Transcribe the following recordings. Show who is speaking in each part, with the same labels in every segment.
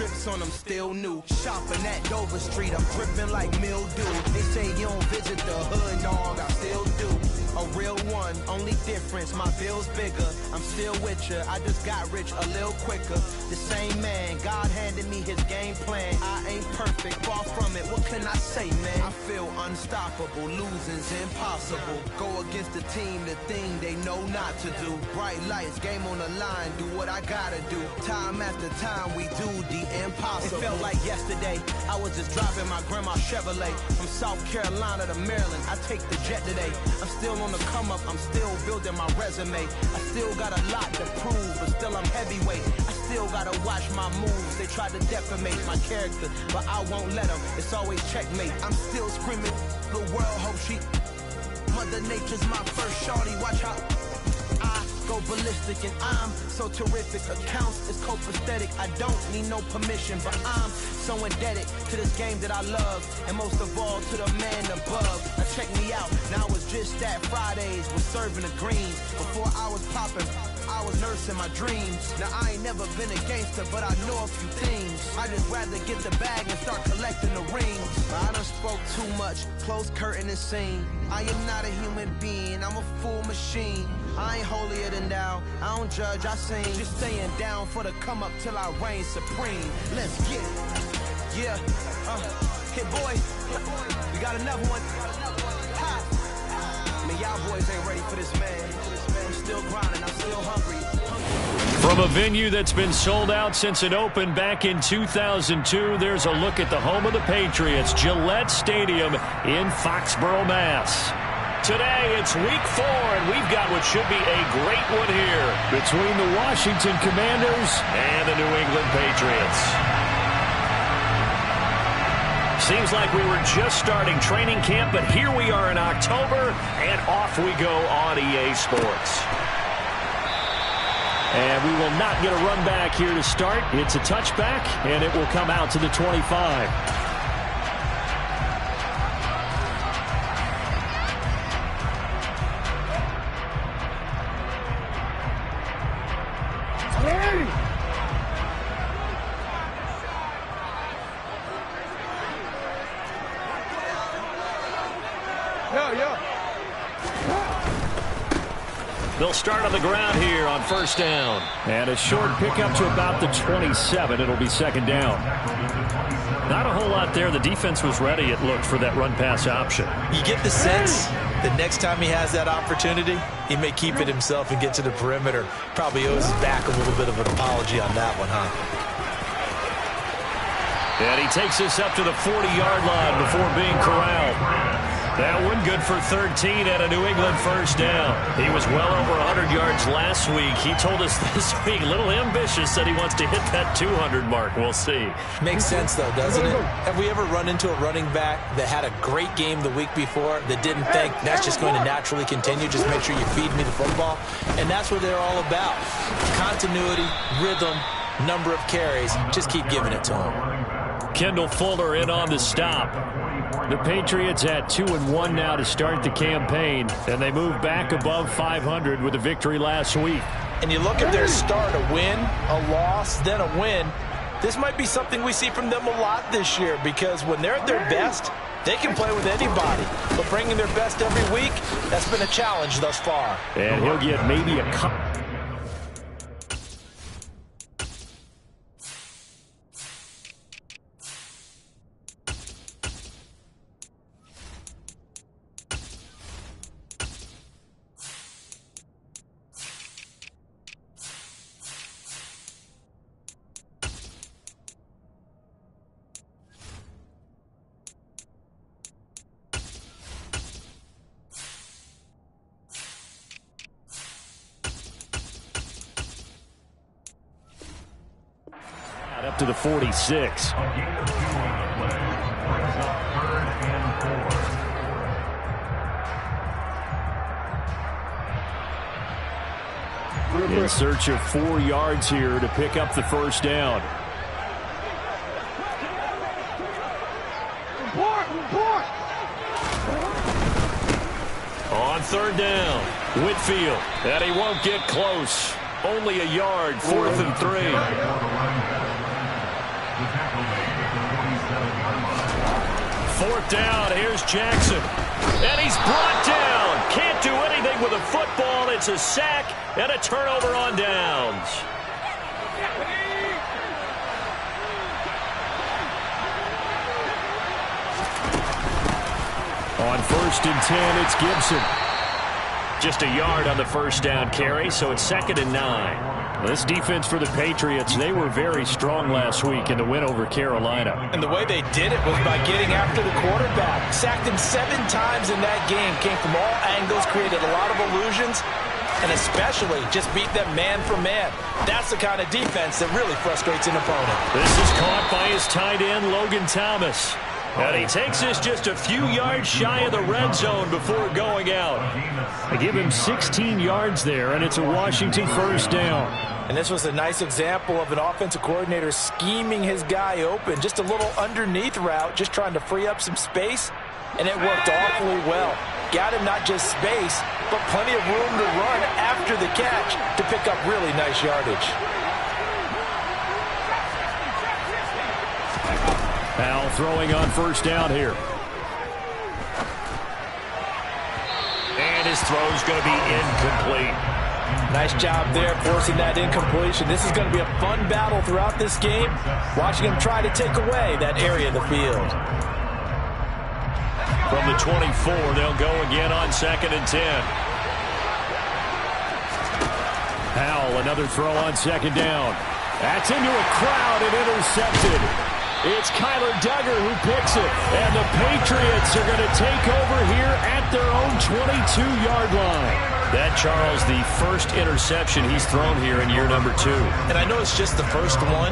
Speaker 1: trips on them still new. Shopping at Dover Street, I'm dripping like mildew. They say you don't visit the hood, dog, I still do. A real one, only difference, my bill's bigger. I'm still with ya, I just got rich a little quicker. The same man, God handed me his game plan. I ain't perfect, far from it, what can I say, man? I feel unstoppable, losing's impossible. Go against the team, the thing they know not to do. Bright lights, game on the line, do what I gotta do. Time after time, we do the impossible. It felt like yesterday, I was just driving my grandma's Chevrolet. From South Carolina to Maryland, I take the jet today. I'm still on the come up, I'm still building my resume. I still got a lot to prove, but still I'm heavyweight. I still gotta watch my moves. They try to defamate my character, but I won't let them. It's always checkmate. I'm still screaming, the world hope she. Mother Nature's my first shorty. Watch how I go ballistic, and I'm so terrific. Accounts is copacetic. I don't need no permission, but I'm so indebted to this game that I love, and most of all to the man above. Now check me out. Now it's just that Fridays was serving the greens. Before I was popping, I was nursing my dreams. Now I ain't never been a gangster, but I know a few things. I just rather get the bag and start collecting the rings. I done spoke too much, close curtain and scene. I am not a human being, I'm a full machine. I ain't holier than thou, I don't judge, I sing. Just staying down for the come up till I reign supreme. Let's get it. Yeah, hit boy, we got another one. Ha. Man, y'all boys ain't ready for this, man. I'm still grinding, I'm still hungry.
Speaker 2: From a venue that's been sold out since it opened back in 2002, there's a look at the home of the Patriots, Gillette Stadium in Foxborough, Mass. Today, it's week 4, and we've got what should be a great one here between the Washington Commanders and the New England Patriots. Seems like we were just starting training camp, but here we are in October, and off we go on EA Sports. And we will not get a run back here to start. It's a touchback, and it will come out to the 25. They'll start on the ground here on first down. And a short pickup to about the 27. It'll be second down. Not a whole lot there. The defense was ready, it looked, for that run-pass option.
Speaker 3: You get the sense that next time he has that opportunity, he may keep it himself and get to the perimeter. Probably owes his back a little bit of an apology on that one, huh?
Speaker 2: And he takes us up to the 40-yard line before being corralled. That one good for 13 at a New England first down. He was well over 100 yards last week. He told us this week, a little ambitious, that he wants to hit that 200 mark. We'll see.
Speaker 3: Makes sense, though, doesn't it? Have we ever run into a running back that had a great game the week before that didn't think that's just going to naturally continue? Just make sure you feed me the football. And that's what they're all about. Continuity, rhythm, number of carries. Just keep giving it to him.
Speaker 2: Kendall Fuller in on the stop. The Patriots at 2-1 now to start the campaign, and they move back above 500 with a victory last week.
Speaker 3: And you look at their start, a win, a loss, then a win. This might be something we see from them a lot this year, because when they're at their best, they can play with anybody. But bringing their best every week, that's been a challenge thus far.
Speaker 2: And he'll get maybe a couple. Up to the 46. In search of 4 yards here to pick up the first down. On third down, Whitfield, and he won't get close. Only a yard, 4th and 3. Fourth down, here's Jackson. And he's brought down. Can't do anything with a football. It's a sack and a turnover on downs. On 1st and 10, it's Gibson. Just a yard on the first down carry, so it's 2nd and 9. This defense for the Patriots, they were very strong last week in the win over Carolina.
Speaker 3: And the way they did it was by getting after the quarterback. Sacked him 7 times in that game. Came from all angles, created a lot of illusions, and especially just beat them man for man. That's the kind of defense that really frustrates an opponent.
Speaker 2: This is caught by his tight end, Logan Thomas. And he takes this just a few yards shy of the red zone before going out. They give him 16 yards there, and it's a Washington first down.
Speaker 3: And this was a nice example of an offensive coordinator scheming his guy open. Just a little underneath route, just trying to free up some space, and it worked awfully well. Got him not just space, but plenty of room to run after the catch to pick up really nice yardage.
Speaker 2: Powell throwing on first down here. And his throw's going to be incomplete.
Speaker 3: Nice job there forcing that incompletion. This is going to be a fun battle throughout this game. Watching him try to take away that area of the field.
Speaker 2: From the 24, they'll go again on 2nd and 10. Powell, another throw on 2nd down. That's into a crowd and intercepted. It's Kyler Duggar who picks it, and the Patriots are going to take over here at their own 22-yard line. That, Charles, the first interception he's thrown here in year number 2.
Speaker 3: And I know it's just the first one,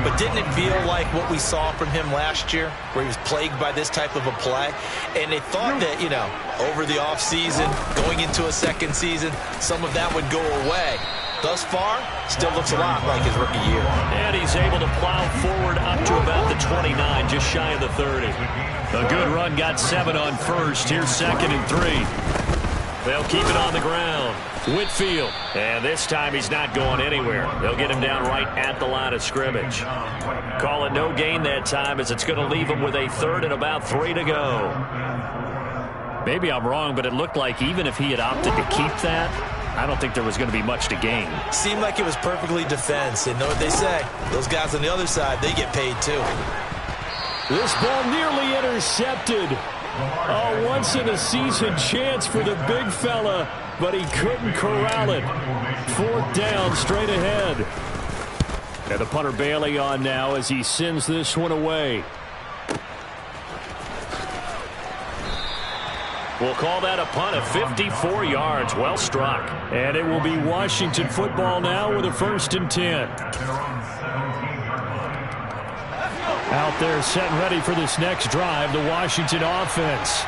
Speaker 3: but didn't it feel like what we saw from him last year, where he was plagued by this type of a play? And they thought that, you know, over the offseason, going into a second season, some of that would go away. Thus far, still looks a lot like his rookie year.
Speaker 2: And he's able to plow forward up to about the 29, just shy of the 30. A good run, got 7 on first. Here's 2nd and 3. They'll keep it on the ground. Whitfield. And this time he's not going anywhere. They'll get him down right at the line of scrimmage. Call it no gain that time, as it's going to leave him with a 3rd and about 3 to go. Maybe I'm wrong, but it looked like even if he had opted to keep that, I don't think there was going to be much to gain.
Speaker 3: Seemed like it was perfectly defense. And know what they say? Those guys on the other side, they get paid too.
Speaker 2: This ball nearly intercepted. A once-in-a-season chance for the big fella, but he couldn't corral it. 4th down, straight ahead. And the punter Bailey on now as he sends this one away. We'll call that a punt of 54 yards. Well struck. And it will be Washington football now with a 1st and 10. Out there set and ready for this next drive, the Washington offense.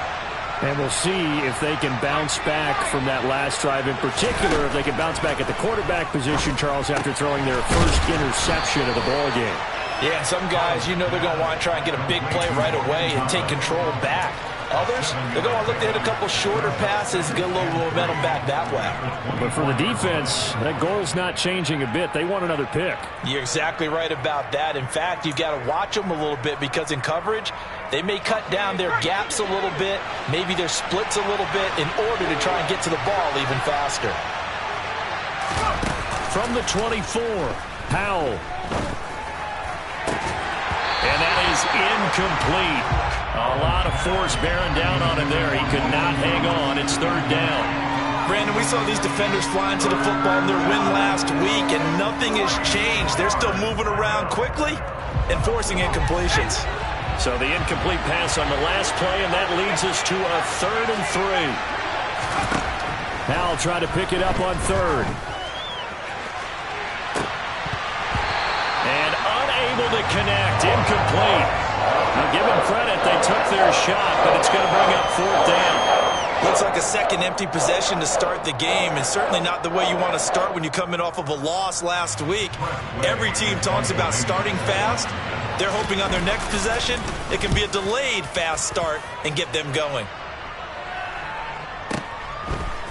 Speaker 2: And we'll see if they can bounce back from that last drive, in particular, if they can bounce back at the quarterback position, Charles, after throwing their first interception of the ballgame.
Speaker 3: Yeah, some guys, you know they're going to want to try and get a big play right away and take control back. Others, they're going to look to hit a couple shorter passes, get a little momentum back that way.
Speaker 2: But for the defense, that goal's not changing a bit. They want another pick.
Speaker 3: You're exactly right about that. In fact, you've got to watch them a little bit, because in coverage, they may cut down their gaps a little bit, maybe their splits a little bit, in order to try and get to the ball even faster.
Speaker 2: From the 24, Powell. And that is incomplete. A lot of force bearing down on him there. He could not hang on. It's 3rd down.
Speaker 3: Brandon, we saw these defenders flying to the football in their win last week, and nothing has changed. They're still moving around quickly and forcing incompletions.
Speaker 2: So the incomplete pass on the last play, and that leads us to a 3rd and 3. Powell trying to pick it up on 3rd. And unable to connect. Incomplete. Now, give them credit. They took their shot, but it's going to bring up 4th down.
Speaker 3: Looks like a second empty possession to start the game, and certainly not the way you want to start when you're coming off of a loss last week. Every team talks about starting fast. They're hoping on their next possession it can be a delayed fast start and get them going.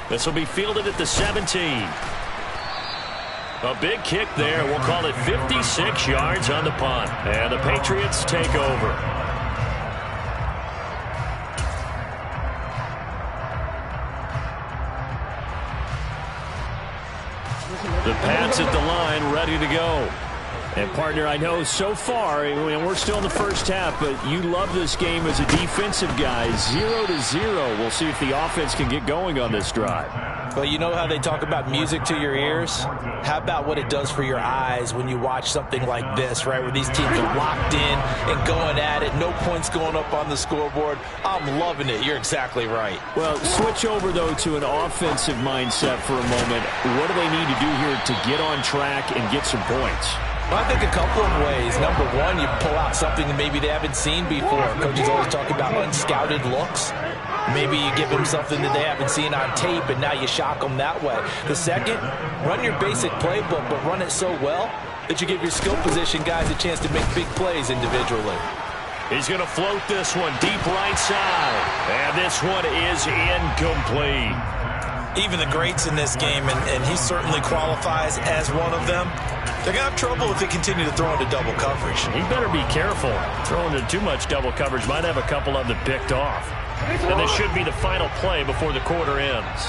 Speaker 2: This will be fielded at the 17. A big kick there. We'll call it 56 yards on the punt. And the Patriots take over. The Pats at the line, ready to go. And, partner, I know so far, we're still in the first half, but you love this game as a defensive guy. 0-0. We'll see if the offense can get going on this drive.
Speaker 3: Well, you know how they talk about music to your ears? How about what it does for your eyes when you watch something like this, right, where these teams are locked in and going at it, no points going up on the scoreboard. I'm loving it. You're exactly right.
Speaker 2: Well, switch over, though, to an offensive mindset for a moment. What do they need to do here to get on track and get some points?
Speaker 3: Well, I think a couple of ways. Number one, you pull out something that maybe they haven't seen before. Coaches always talk about unscouted looks. Maybe you give them something that they haven't seen on tape, and now you shock them that way. The second, run your basic playbook, but run it so well that you give your skill position guys a chance to make big plays individually.
Speaker 2: He's going to float this one deep right side. And this one is incomplete.
Speaker 3: Even the greats in this game, and he certainly qualifies as one of them, they're going to have trouble if they continue to throw into double coverage.
Speaker 2: He better be careful. Throwing into too much double coverage might have a couple of them picked off. And this should be the final play before the quarter ends.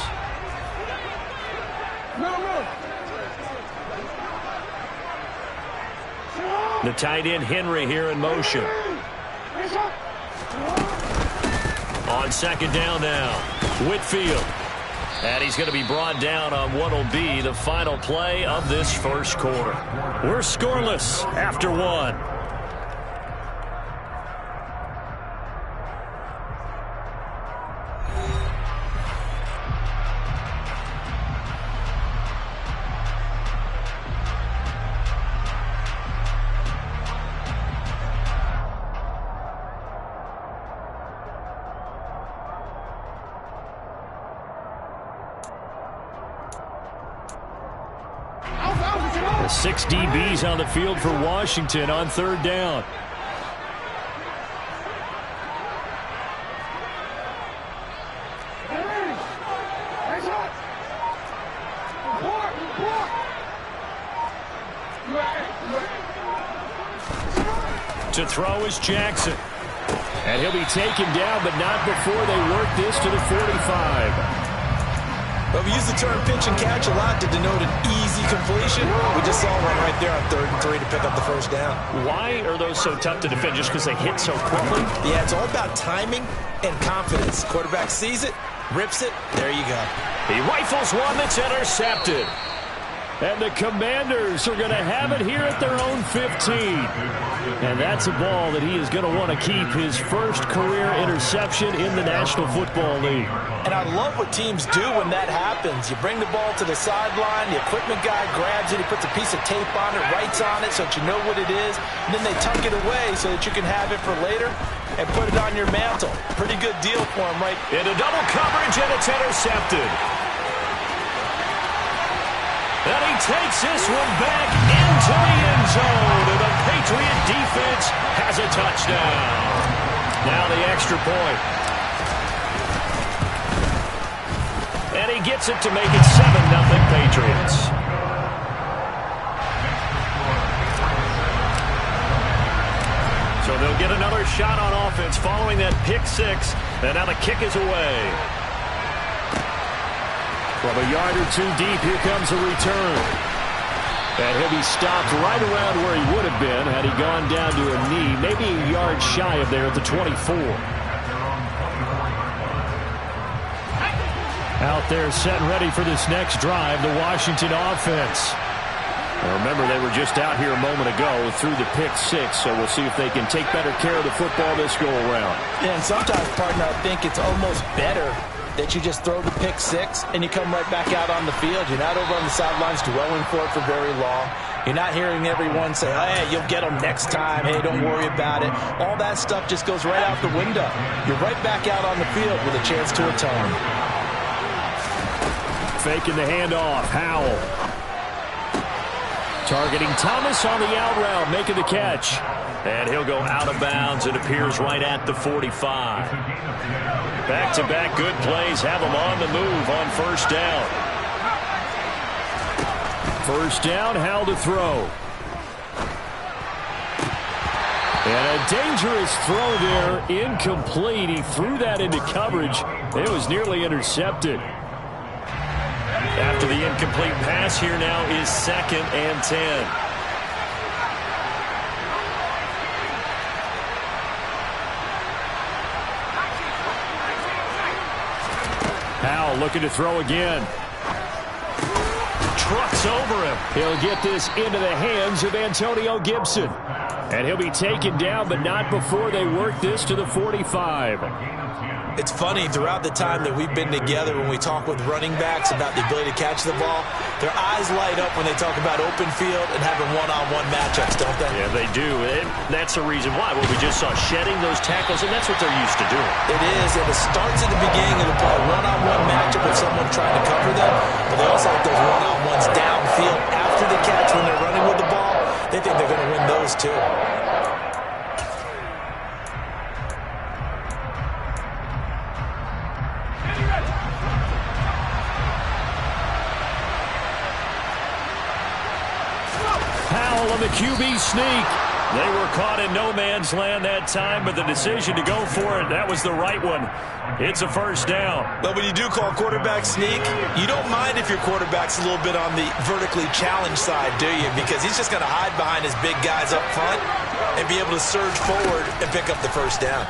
Speaker 2: The tight end Henry here in motion. On second down now, Whitfield. And he's going to be brought down on what will be the final play of this first quarter. We're scoreless after one. The 6 DBs on the field for Washington on third down. To throw is Jackson. And he'll be taken down, but not before they work this to the 45.
Speaker 3: But we use the term pitch and catch a lot to denote an easy completion. We just saw one right there on 3rd and 3 to pick up the first down.
Speaker 2: Why are those so tough to defend? Just because they hit so quickly?
Speaker 3: Yeah, it's all about timing and confidence. Quarterback sees it, rips it, there you go.
Speaker 2: He rifles one that's intercepted. And the Commanders are going to have it here at their own 15. And that's a ball that he is going to want to keep, his first career interception in the National Football League.
Speaker 3: And I love what teams do when that happens. You bring the ball to the sideline, the equipment guy grabs it, he puts a piece of tape on it, writes on it so that you know what it is, and then they tuck it away so that you can have it for later and put it on your mantle. Pretty good deal for him, right?
Speaker 2: Into double coverage, and it's intercepted. And he takes this one back into the end zone. And the Patriot defense has a touchdown. Now the extra point. And he gets it to make it 7-0 Patriots. So they'll get another shot on offense following that pick six. And now the kick is away. From a yard or two deep, here comes a return. And he'll be stopped right around where he would have been had he gone down to a knee, maybe a yard shy of there at the 24. Out there set and ready for this next drive, the Washington offense. Now remember, they were just out here a moment ago through the pick six, so we'll see if they can take better care of the football this go-around.
Speaker 3: Yeah, and sometimes, partner, I think it's almost better that you just throw the pick six and you come right back out on the field. You're not over on the sidelines dwelling for it for very long. You're not hearing everyone say, hey, you'll get them next time. Hey, don't worry about it. All that stuff just goes right out the window. You're right back out on the field with a chance to atone.
Speaker 2: Faking the handoff. Howell. Targeting Thomas on the out route, making the catch. And he'll go out of bounds. It appears right at the 45. Back-to-back good plays have him on the move on first down. First down, Howell to throw. And a dangerous throw there, incomplete. He threw that into coverage. It was nearly intercepted. After the incomplete pass, here now is 2nd and 10. Howell looking to throw again. Trucks over him. He'll get this into the hands of Antonio Gibson. And he'll be taken down, but not before they work this to the 45.
Speaker 3: It's funny, throughout the time that we've been together, when we talk with running backs about the ability to catch the ball, their eyes light up when they talk about open field and having one-on-one matchups, don't they?
Speaker 2: Yeah, they do. And that's the reason why. Well, we just saw shedding those tackles, and that's what they're used to doing.
Speaker 3: It is, and it starts at the beginning of the play. One-on-one matchup with someone trying to cover them, but they also have those one-on-ones downfield after the catch when they're running with the ball. They think they're going to win those too.
Speaker 2: Howell on the QB sneak. They were caught in no man's land that time, but the decision to go for it, that was the right one. It's a first down.
Speaker 3: But when you do call quarterback sneak, you don't mind if your quarterback's a little bit on the vertically challenged side, do you? Because he's just going to hide behind his big guys up front and be able to surge forward and pick up the first down.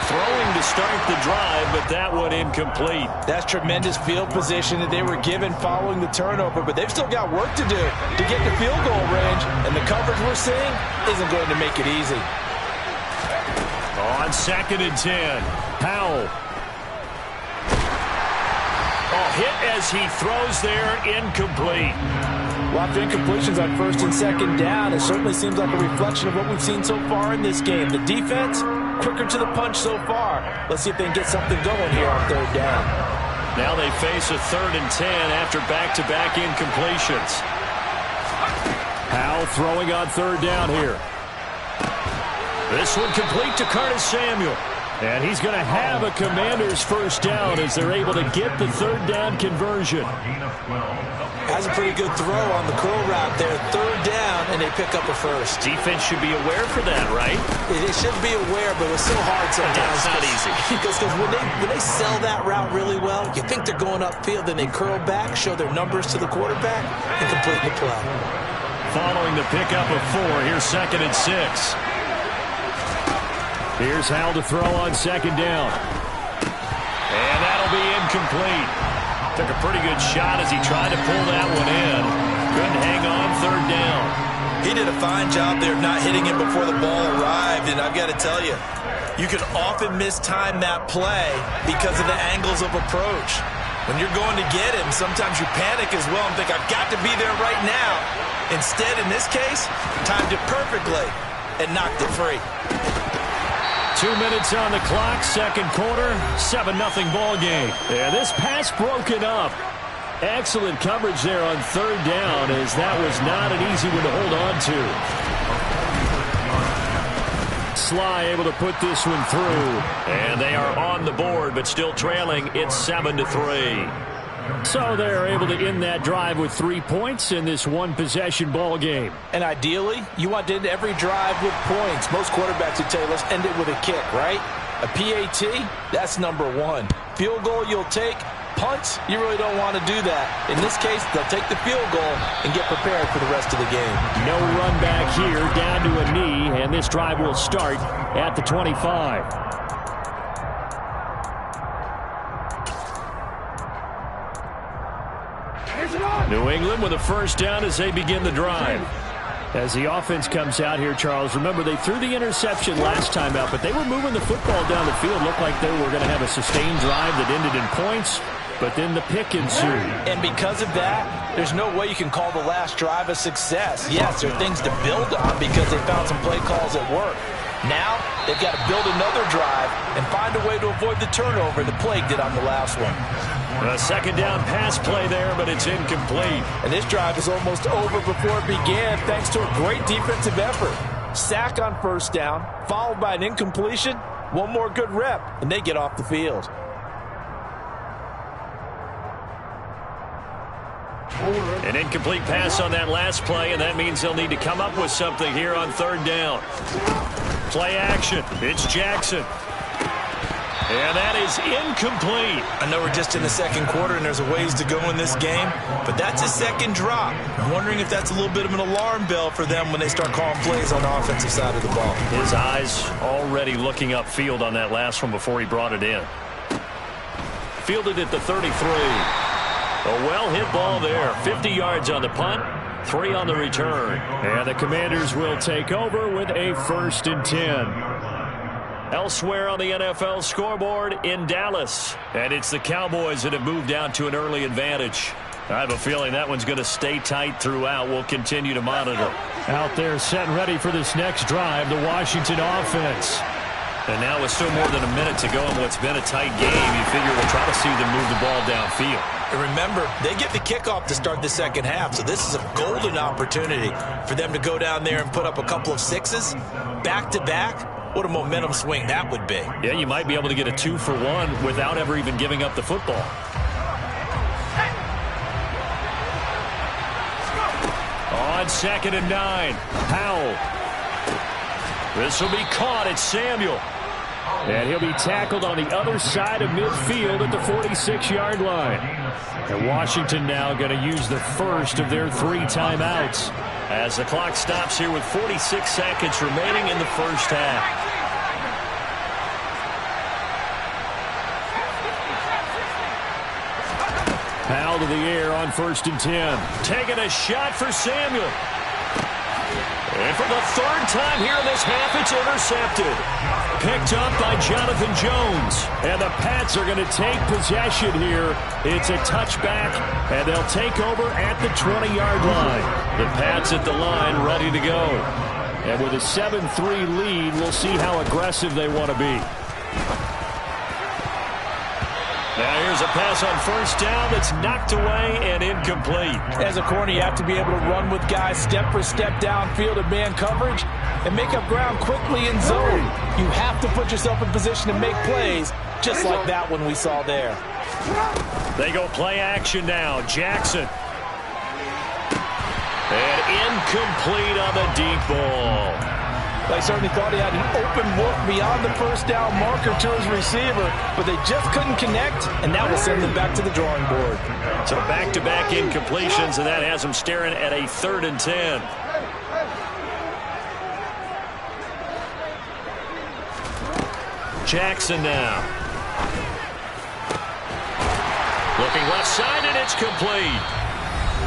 Speaker 2: Throwing to start the drive, but that one incomplete.
Speaker 3: That's tremendous field position that they were given following the turnover, but they've still got work to do to get the field goal range, and the coverage we're seeing isn't going to make it easy.
Speaker 2: On 2nd and 10, Howell. Oh, hit as he throws there, incomplete.
Speaker 3: Lots of incompletions on 1st and 2nd down. It certainly seems like a reflection of what we've seen so far in this game. The defense, quicker to the punch so far. Let's see if they can get something going here on 3rd down.
Speaker 2: Now they face a 3rd and 10 after back-to-back incompletions. Howell throwing on 3rd down here. This one complete to Curtis Samuel. And he's going to have a Commanders first down as they're able to get the 3rd down conversion.
Speaker 3: Has a pretty good throw on the curl route there. 3rd down, and they pick up a first.
Speaker 2: Defense should be aware for that, right?
Speaker 3: They should be aware, but it's so hard sometimes.
Speaker 2: It's not easy.
Speaker 3: Because when they sell that route really well, you think they're going upfield, then they curl back, show their numbers to the quarterback, and complete the play.
Speaker 2: Following the pickup of 4, here's 2nd and 6. Here's Howell to throw on 2nd down. And that'll be incomplete. Took a pretty good shot as he tried to pull that one in. Couldn't hang on 3rd down.
Speaker 3: He did a fine job there of not hitting him before the ball arrived, and I've got to tell you, you can often mistime that play because of the angles of approach. When you're going to get him, sometimes you panic as well and think, I've got to be there right now. Instead, in this case, timed it perfectly and knocked it free.
Speaker 2: 2 minutes on the clock, 2nd quarter, 7-0 ball game. And this pass broken up. Excellent coverage there on 3rd down, as that was not an easy one to hold on to. Sly able to put this one through. And they are on the board, but still trailing. It's 7-3. So they're able to end that drive with 3 points in this one-possession ball game.
Speaker 3: And ideally, you want to end every drive with points. Most quarterbacks would tell you, let's end it with a kick, right? A PAT, that's number 1. Field goal you'll take. Punts, you really don't want to do that. In this case, they'll take the field goal and get prepared for the rest of the game.
Speaker 2: No run back here, down to a knee, and this drive will start at the 25. New England with a first down as they begin the drive. As the offense comes out here, Charles, remember they threw the interception last time out, but they were moving the football down the field. Looked like they were going to have a sustained drive that ended in points, but then the pick ensued.
Speaker 3: And because of that, there's no way you can call the last drive a success. Yes, there are things to build on because they found some play calls that work. Now, they've got to build another drive and find a way to avoid the turnover that plagued it on the last one.
Speaker 2: A 2nd down pass play there, but it's incomplete.
Speaker 3: And this drive is almost over before it began thanks to a great defensive effort. Sack on 1st down, followed by an incompletion. One more good rep, and they get off the field.
Speaker 2: An incomplete pass on that last play, and that means they'll need to come up with something here on third down. Play action. It's Jackson. And that is incomplete.
Speaker 3: I know we're just in the second quarter and there's a ways to go in this game, but that's a second drop. I'm wondering if that's a little bit of an alarm bell for them when they start calling plays on the offensive side of the ball.
Speaker 2: His eyes already looking upfield on that last one before he brought it in. Fielded at the 33. A well-hit ball there. 50 yards on the punt, 3 on the return. And the Commanders will take over with a 1st and 10. Elsewhere on the NFL scoreboard in Dallas. And it's the Cowboys that have moved out to an early advantage. I have a feeling that one's going to stay tight throughout. We'll continue to monitor. Out there set and ready for this next drive, the Washington offense. And now with still more than a minute to go in what's been a tight game, you figure we'll try to see them move the ball downfield.
Speaker 3: And remember, they get the kickoff to start the second half, so this is a golden opportunity for them to go down there and put up a couple of sixes back-to-back. What a momentum swing that would be.
Speaker 2: Yeah, you might be able to get a 2-for-1 without ever even giving up the football. On 2nd and 9, Powell. This will be caught at Samuel. And he'll be tackled on the other side of midfield at the 46-yard line. And Washington now going to use the first of their 3 timeouts as the clock stops here with 46 seconds remaining in the first half. Powell to the air on 1st and 10. Taking a shot for Samuel. And for the 3rd time here in this half, it's intercepted. Picked up by Jonathan Jones. And the Pats are going to take possession here. It's a touchback, and they'll take over at the 20-yard line. The Pats at the line ready to go. And with a 7-3 lead, we'll see how aggressive they want to be. Now here's a pass on 1st down that's knocked away and incomplete.
Speaker 3: As a corner, you have to be able to run with guys step for step downfield in man coverage and make up ground quickly in zone. You have to put yourself in position to make plays, just like that one we saw there.
Speaker 2: They go play action now. Jackson. And incomplete on the deep ball.
Speaker 3: They certainly thought he had an open look beyond the 1st down marker to his receiver, but they just couldn't connect, and that will send them back to the drawing board.
Speaker 2: So back-to-back incompletions, and that has them staring at a 3rd and 10. Jackson now. Looking left side, and it's complete.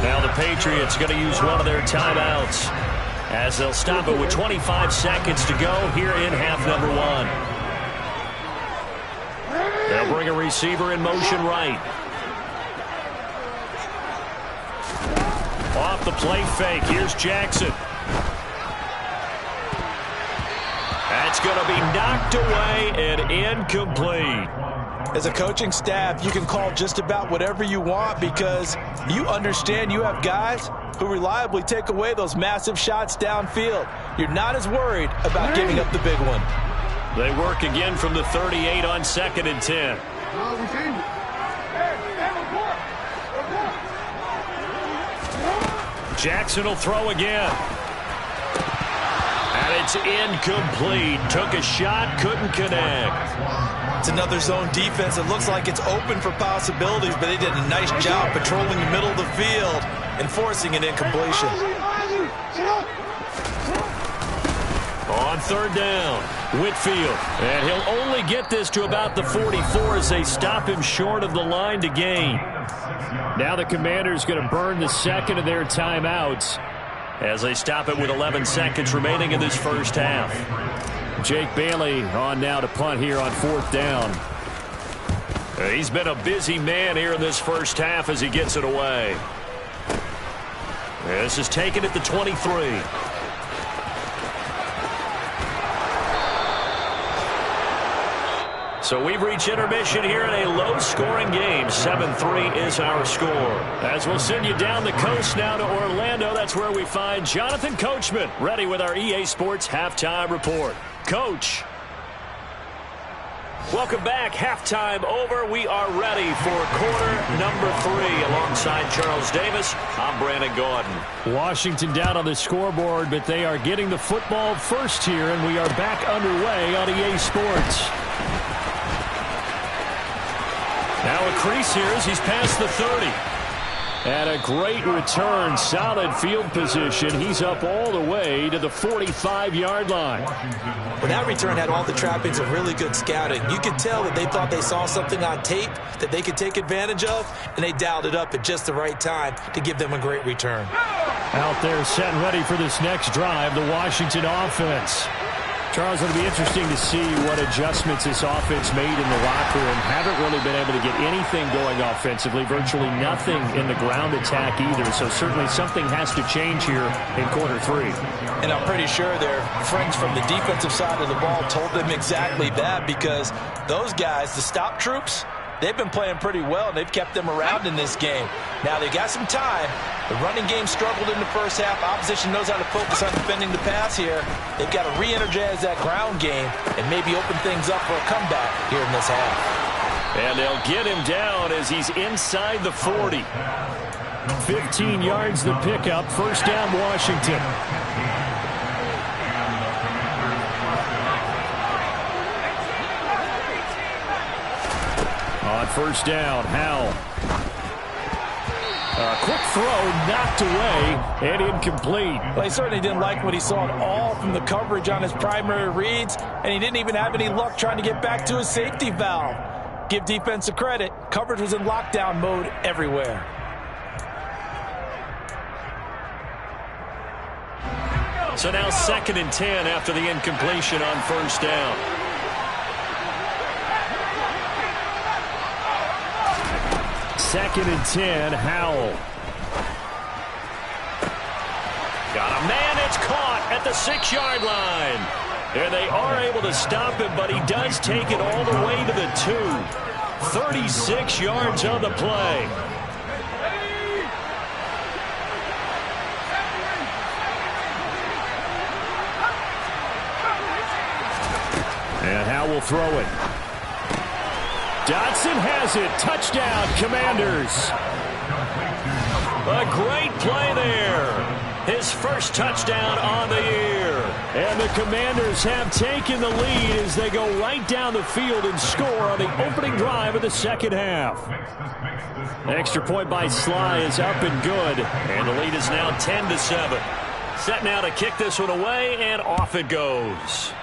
Speaker 2: Now the Patriots going to use one of their timeouts, as they'll stop it with 25 seconds to go here in half number 1. They'll bring a receiver in motion right. Off the play fake, here's Jackson. That's going to be knocked away and incomplete.
Speaker 3: As a coaching staff, you can call just about whatever you want because you understand you have guys who reliably take away those massive shots downfield. You're not as worried about giving up the big one.
Speaker 2: They work again from the 38 on 2nd and 10. Jackson will throw again. And it's incomplete. Took a shot, couldn't connect.
Speaker 3: It's another zone defense. It looks like it's open for possibilities, but they did a nice job patrolling the middle of the field and forcing an incompletion.
Speaker 2: On 3rd down, Whitfield. And he'll only get this to about the 44 as they stop him short of the line to gain. Now the Commanders going to burn the 2nd of their timeouts as they stop it with 11 seconds remaining in this first half. Jake Bailey on now to punt here on 4th down. He's been a busy man here in this first half as he gets it away. This is taken at the 23. So we've reached intermission here in a low-scoring game. 7-3 is our score. As we'll send you down the coast now to Orlando, that's where we find Jonathan Coachman, ready with our EA Sports Halftime Report. Coach. Welcome back. Halftime over. We are ready for quarter number 3. Alongside Charles Davis, I'm Brandon Gaudin. Washington down on the scoreboard, but they are getting the football first here, and we are back underway on EA Sports. Now a crease here as he's past the 30. And a great return, solid field position. He's up all the way to the 45-yard line.
Speaker 3: Well, that return had all the trappings of really good scouting. You could tell that they thought they saw something on tape that they could take advantage of, and they dialed it up at just the right time to give them a great return.
Speaker 2: Out there set and ready for this next drive, the Washington offense. Charles, it'll be interesting to see what adjustments this offense made in the locker room. Haven't really been able to get anything going offensively, virtually nothing in the ground attack either. So certainly something has to change here in quarter 3.
Speaker 3: And I'm pretty sure their friends from the defensive side of the ball told them exactly that, because those guys, the stop troops, they've been playing pretty well, and they've kept them around in this game. Now, they got some time. The running game struggled in the first half. Opposition knows how to focus on defending the pass here. They've got to re-energize that ground game and maybe open things up for a comeback here in this half.
Speaker 2: And they'll get him down as he's inside the 40. 15 yards the pickup. First down, Washington. On first down, Howell. A quick throw knocked away and incomplete.
Speaker 3: Well, he certainly didn't like what he saw at all from the coverage on his primary reads, and he didn't even have any luck trying to get back to his safety valve. Give defense a credit. Coverage was in lockdown mode everywhere.
Speaker 2: So now 2nd and 10 after the incompletion on first down. Second and 10, Howell. Got a man, it's caught at the 6-yard line. And they are able to stop him, but he does take it all the way to the 2. 36 yards on the play. And Howell will throw it. Dotson has it. Touchdown, Commanders. A great play there. His first touchdown on the year. And the Commanders have taken the lead as they go right down the field and score on the opening drive of the second half. Extra point by Sly is up and good. And the lead is now 10-7. Set now to kick this one away, and off it goes.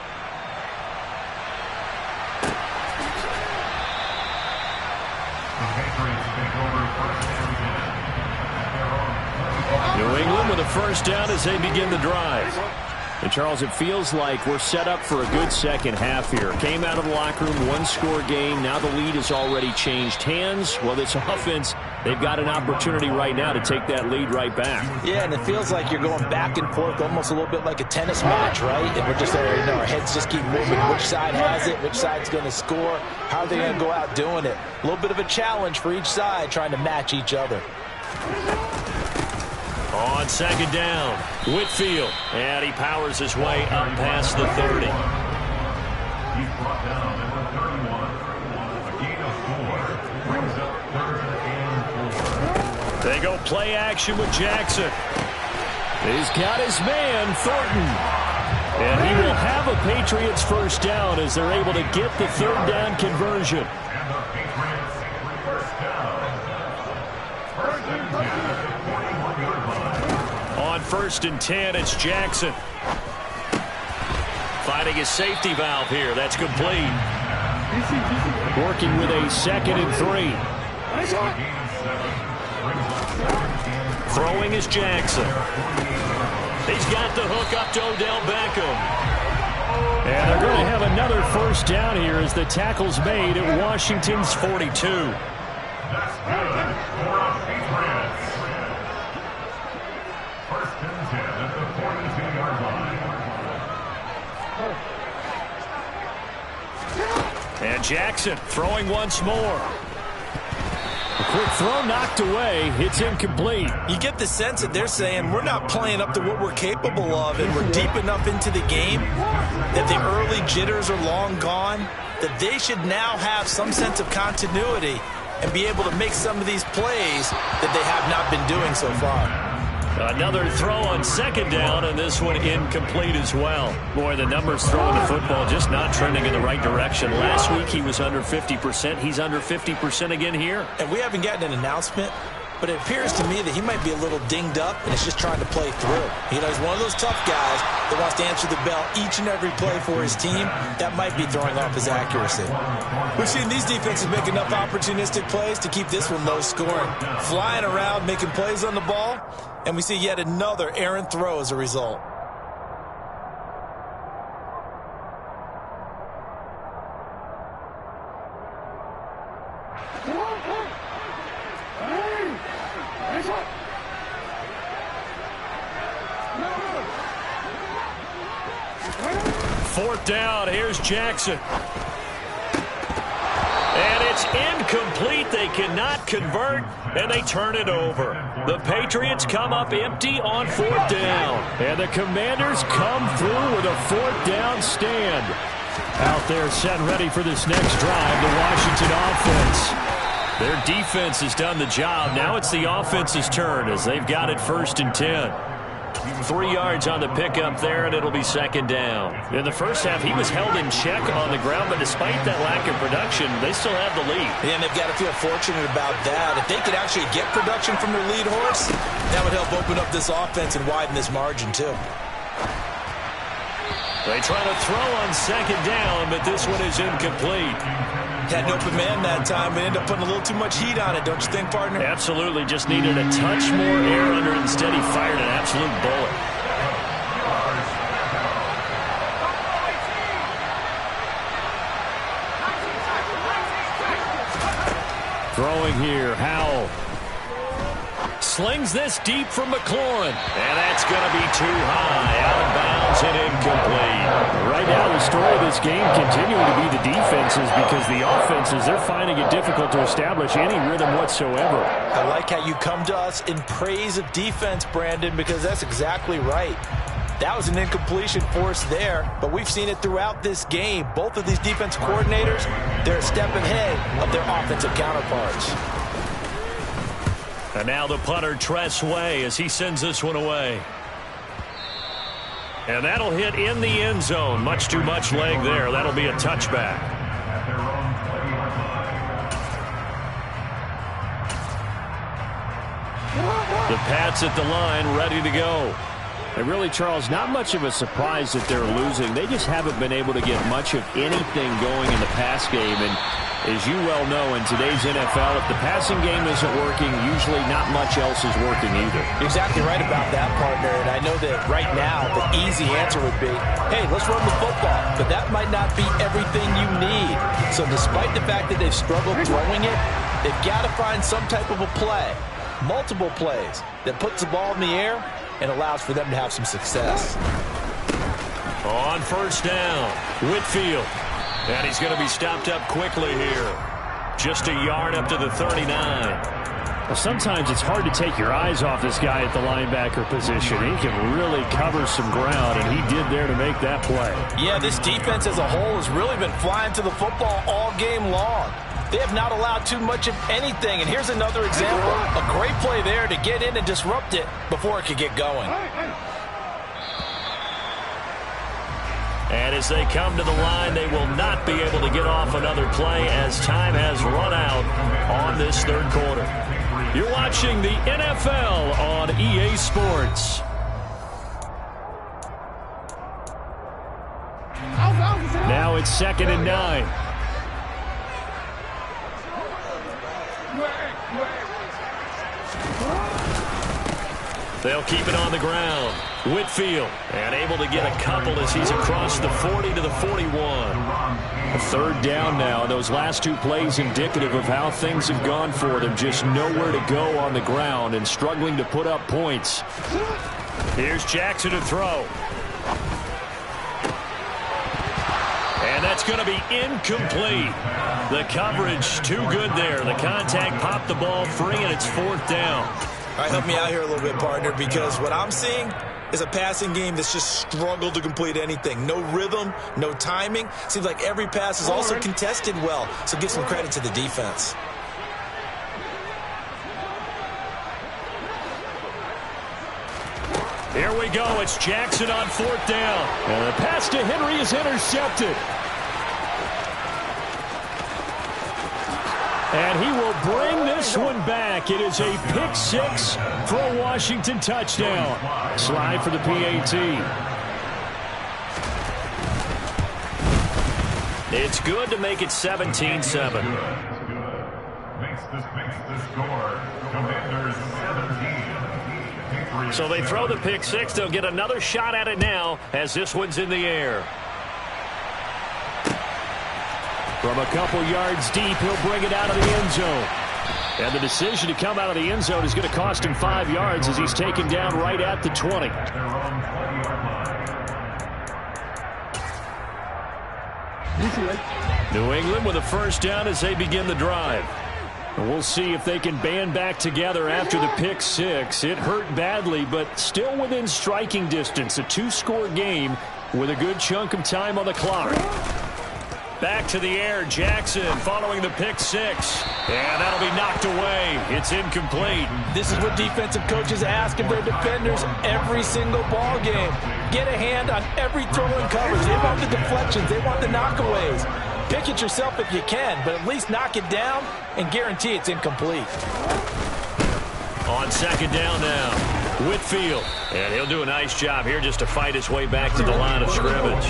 Speaker 2: New England with a first down as they begin the drive. And Charles, it feels like we're set up for a good second half here. Came out of the locker room, one-score game. Now the lead has already changed hands. Well, this offense, they've got an opportunity right now to take that lead right back.
Speaker 3: Yeah, and it feels like you're going back and forth almost a little bit like a tennis match, right? And we're just there, you know, our heads just keep moving. Which side has it? Which side's going to score? How are they going to go out doing it? A little bit of a challenge for each side trying to match each other.
Speaker 2: On second down, Whitfield, and he powers his way up past the 30.
Speaker 4: He's brought down number 31. A gain of 4 brings up 3rd and 4.
Speaker 2: They go play action with Jackson. He's got his man, Thornton. And he will have a Patriots first down as they're able to get the 3rd down conversion.
Speaker 4: And the Patriots first down. 1st and 10 at the 41-yard line.
Speaker 2: On 1st and 10, it's Jackson. Finding his safety valve here. That's complete. Working with a 2nd and 3. Throwing is Jackson. He's got the hook up to Odell Beckham. And they're going to have another first down here as the tackle's made at Washington's 42.
Speaker 4: That's good for a Patriots. 1st and 10 at the 42-yard line.
Speaker 2: And Jackson throwing once more. A quick throw knocked away. It's incomplete.
Speaker 3: You get the sense that they're saying we're not playing up to what we're capable of, and we're deep enough into the game that the early jitters are long gone, that they should now have some sense of continuity and be able to make some of these plays that they have not been doing so far.
Speaker 2: Another throw on second down, and this one incomplete as well. Boy, the numbers throwing the football just not trending in the right direction. Last week he was under 50%. He's under 50% again here.
Speaker 3: And we haven't gotten an announcement, but it appears to me that he might be a little dinged up and is just trying to play through. You know, he's one of those tough guys that wants to answer the bell each and every play for his team. That might be throwing off his accuracy. We've seen these defenses make enough opportunistic plays to keep this one low scoring. Flying around, making plays on the ball, and we see yet another errant throw as a result.
Speaker 2: Fourth down, here's Jackson. And it's incomplete. They cannot convert, and they turn it over. The Patriots come up empty on fourth down. And the Commanders come through with a fourth down stand. Out there set ready for this next drive, the Washington offense. Their defense has done the job. Now it's the offense's turn as they've got it 1st and 10. 3 yards on the pickup there, and it'll be second down. In the first half, he was held in check on the ground, but despite that lack of production, they still have the lead.
Speaker 3: And they've got to feel fortunate about that. If they could actually get production from their lead horse, that would help open up this offense and widen this margin, too.
Speaker 2: They try to throw on second down, but this one is incomplete.
Speaker 3: Had an open man that time, but ended up putting a little too much heat on it, don't you think, partner?
Speaker 2: Absolutely. Just needed a touch more air under it. Instead, he fired an absolute bullet. Throwing here, Howell. Slings this deep from McLaurin. And that's going to be too high. Out of bounds and incomplete. Right now, the story of this game continuing to be the defenses, because the offenses, they're finding it difficult to establish any rhythm whatsoever.
Speaker 3: I like how you come to us in praise of defense, Brandon, because that's exactly right. That was an incompletion force there, but we've seen it throughout this game. Both of these defense coordinators, they're a step ahead of their offensive counterparts.
Speaker 2: And now the punter, Tress Way, as he sends this one away. And that'll hit in the end zone. Much too much leg there. That'll be a touchback. The Pats at the line, ready to go. And really, Charles, not much of a surprise that they're losing. They just haven't been able to get much of anything going in the pass game. And as you well know, in today's NFL, if the passing game isn't working, usually not much else is working either.
Speaker 3: Exactly right about that, partner. And I know that right now the easy answer would be, hey, let's run the football. But that might not be everything you need. So despite the fact that they've struggled throwing it, they've got to find some type of a play, multiple plays, that puts the ball in the air and allows for them to have some success.
Speaker 2: On first down, Whitfield. And he's going to be stopped up quickly here. Just a yard up to the 39. Well, sometimes it's hard to take your eyes off this guy at the linebacker position. He can really cover some ground, and he did there to make that play.
Speaker 3: Yeah, this defense as a whole has really been flying to the football all game long. They have not allowed too much of anything, and here's another example. A great play there to get in and disrupt it before it could get going.
Speaker 2: And as they come to the line, they will not be able to get off another play as time has run out on this third quarter. You're watching the NFL on EA Sports. Now it's 2nd and 9. They'll keep it on the ground. Whitfield, and able to get a couple as he's across the 40 to the 41. A third down now, and those last two plays indicative of how things have gone for them. Just nowhere to go on the ground and struggling to put up points. Here's Jackson to throw. And that's going to be incomplete. The coverage too good there. The contact popped the ball free, and it's 4th down.
Speaker 3: All right, help me out here a little bit, partner, because what I'm seeing is a passing game that's just struggled to complete anything. No rhythm, no timing. Seems like every pass is also contested well, so give some credit to the defense.
Speaker 2: Here we go. It's Jackson on 4th down. And the pass to Henry is intercepted. And he will bring this one back. It is a pick 6 for a Washington touchdown. Slide for the PAT. It's good to make it 17-7.
Speaker 4: Makes the score. Commanders 17.
Speaker 2: So they throw the pick 6. They'll get another shot at it now as this one's in the air. From a couple yards deep, he'll bring it out of the end zone. And the decision to come out of the end zone is going to cost him 5 yards as he's taken down right at the 20. New England with a 1st down as they begin the drive. And we'll see if they can band back together after the pick 6. It hurt badly, but still within striking distance. A 2-score game with a good chunk of time on the clock. Back to the air, Jackson following the pick 6. And that'll be knocked away. It's incomplete.
Speaker 3: This is what defensive coaches ask of their defenders every single ball game. Get a hand on every throw and coverage. They want the deflections. They want the knockaways. Pick it yourself if you can, but at least knock it down and guarantee it's incomplete.
Speaker 2: On 2nd down now, Whitfield. And he'll do a nice job here just to fight his way back to the line of scrimmage.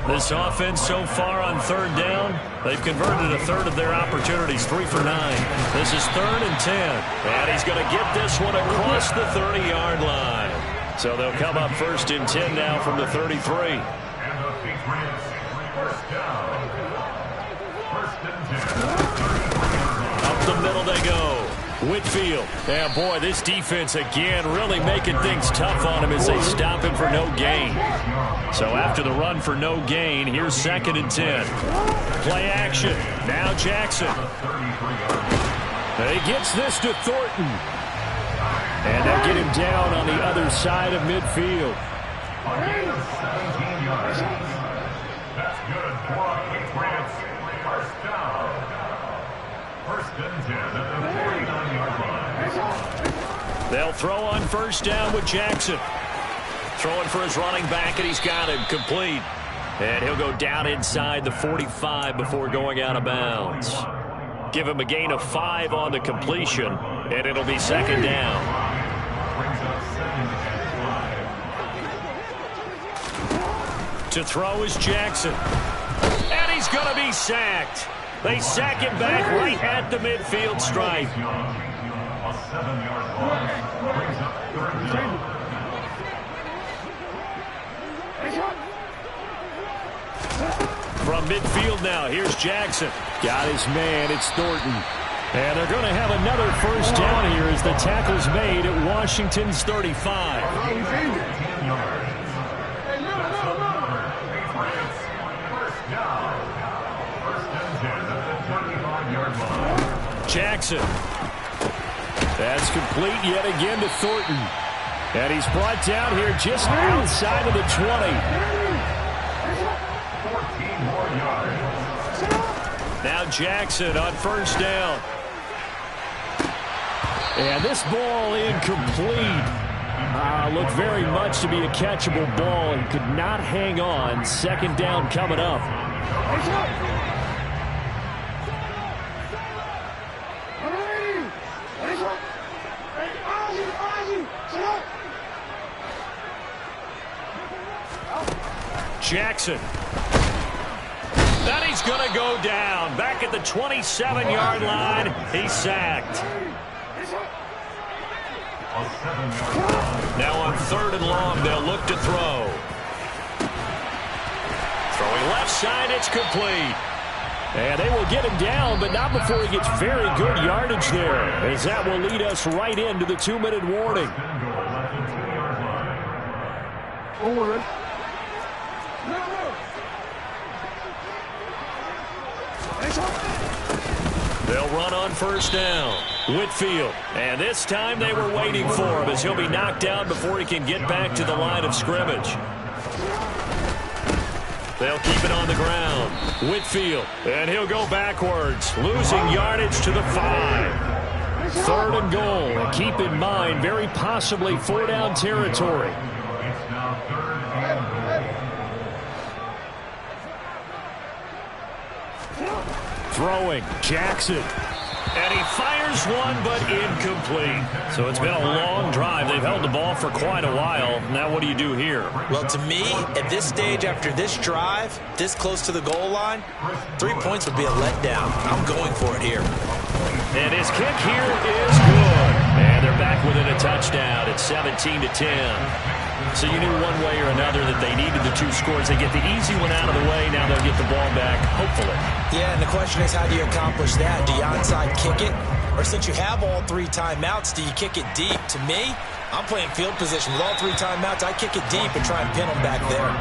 Speaker 2: This offense so far on 3rd down, they've converted a third of their opportunities, 3 for 9. This is 3rd and 10. And he's going to get this one across the 30-yard line. So they'll come up 1st and 10 now from the 33.
Speaker 4: And the Patriots 1st down. 1st and 10.
Speaker 2: Up the middle they go. Whitfield. Yeah, boy, this defense again really making things tough on him as they stop him for no gain. So after the run for no gain, here's 2nd and 10. Play action. Now Jackson. He gets this to Thornton. And they'll get him down on the other side of midfield.
Speaker 4: 17 yards. That's good for Patriots. 1st down. 1st and 10 at the 49-yard line.
Speaker 2: They'll throw on 1st down with Jackson. Throwing for his running back, and he's got him complete. And he'll go down inside the 45 before going out of bounds. Give him a gain of 5 on the completion, and it'll be 2nd down. To throw is Jackson. And he's going to be sacked. They sack him back right at the midfield stripe.
Speaker 4: A 7-yard loss brings up 3rd down.
Speaker 2: From midfield now, here's Jackson. Got his man, it's Thornton. And they're going to have another 1st down here as the tackle's made at Washington's 35. Jackson. That's complete yet again to Thornton. And he's brought down here just outside of the 20.
Speaker 4: 14 more yards.
Speaker 2: Now Jackson on 1st down. And this ball incomplete. Looked very much to be a catchable ball and could not hang on. 2nd down coming up. Jackson. Then he's going to go down. Back at the 27-yard line. He's sacked. Now on 3rd and long, they'll look to throw. Throwing left side, it's complete. And they will get him down, but not before he gets very good yardage there, as that will lead us right into the 2-minute warning. They'll run on first down. Whitfield. And this time they were waiting for him as he'll be knocked down before he can get back to the line of scrimmage. They'll keep it on the ground. Whitfield. And he'll go backwards, losing yardage to the 5. 3rd and goal. And keep in mind, very possibly 4-down territory.
Speaker 4: It's now 3rd and goal.
Speaker 2: Throwing, Jackson. And he fires one, but incomplete. So it's been a long drive. They've held the ball for quite a while. Now what do you do here?
Speaker 3: Well, to me, at this stage, after this drive, this close to the goal line, 3 points would be a letdown. I'm going for it here.
Speaker 2: And his kick here is good. And they're back within a touchdown. It's 17-10. So you knew one way or another that they needed the 2 scores. They get the easy one out of the way. Now they'll get the ball back, hopefully.
Speaker 3: Yeah, and the question is, how do you accomplish that? Do you onside kick it? Or since you have all 3 timeouts, do you kick it deep? To me, I'm playing field position. With all 3 timeouts, I kick it deep and try and pin them back there.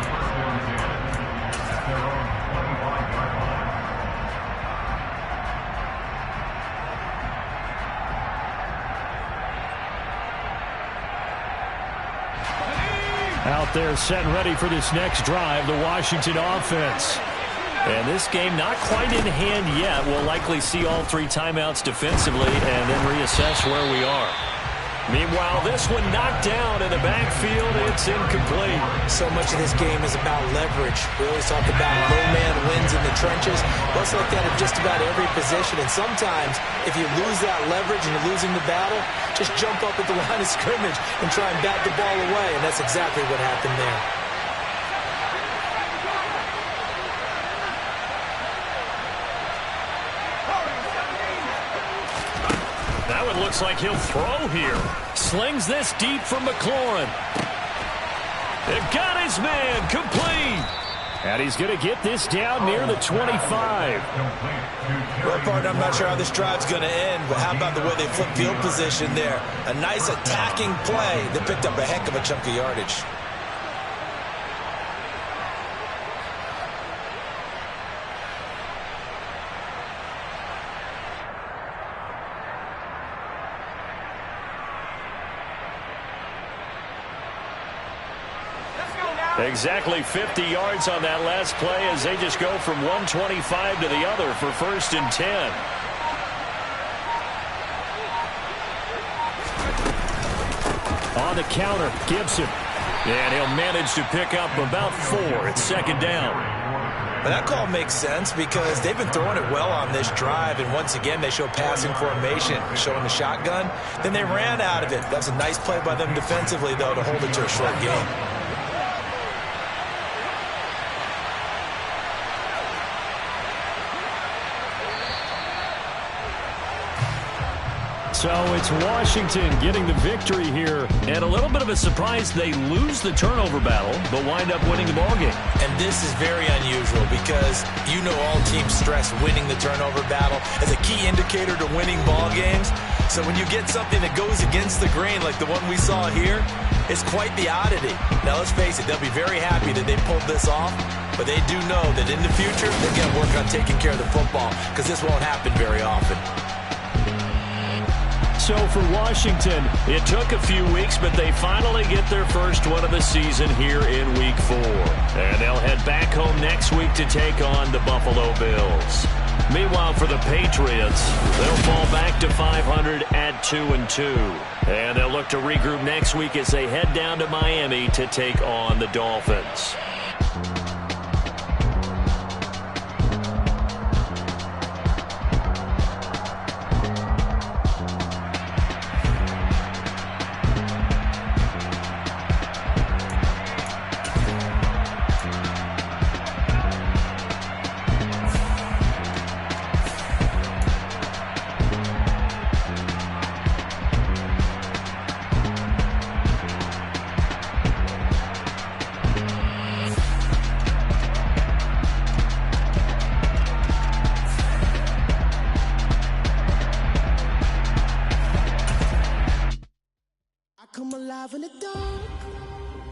Speaker 2: Out there set and ready for this next drive, the Washington offense. And this game not quite in hand yet. We'll likely see all 3 timeouts defensively and then reassess where we are. Meanwhile, this one knocked down in the backfield. It's incomplete.
Speaker 3: So much of this game is about leverage. We always talk about low man wins in the trenches. Let's look at it just about every position. And sometimes, if you lose that leverage and you're losing the battle, just jump up at the line of scrimmage and try and bat the ball away. And that's exactly what happened there.
Speaker 2: Now it looks like he'll throw here. Slings this deep from McLaurin. They've got his man complete. And he's going to get this down near the 25.
Speaker 3: Well, partner, I'm not sure how this drive's going to end, but how about the way they flip field position there? A nice attacking play that picked up a heck of a chunk of yardage.
Speaker 2: Exactly 50 yards on that last play as they just go from 125 to the other for 1st and 10. On the counter, Gibson. And he'll manage to pick up about 4. It's 2nd down.
Speaker 3: But that call makes sense because they've been throwing it well on this drive, and once again they show passing formation, showing the shotgun. Then they ran out of it. That's a nice play by them defensively, though, to hold it to a short game.
Speaker 2: So it's Washington getting the victory here. And a little bit of a surprise, they lose the turnover battle, but wind up winning the ballgame.
Speaker 3: And this is very unusual because you know all teams stress winning the turnover battle as a key indicator to winning ball games. So when you get something that goes against the grain like the one we saw here, it's quite the oddity. Now let's face it, they'll be very happy that they pulled this off, but they do know that in the future they're going to work on taking care of the football because this won't happen very often.
Speaker 2: So for Washington, it took a few weeks, but they finally get their first one of the season here in Week 4. And they'll head back home next week to take on the Buffalo Bills. Meanwhile, for the Patriots, they'll fall back to 500 at 2-2. And they'll look to regroup next week as they head down to Miami to take on the Dolphins.
Speaker 5: Come alive in the dark.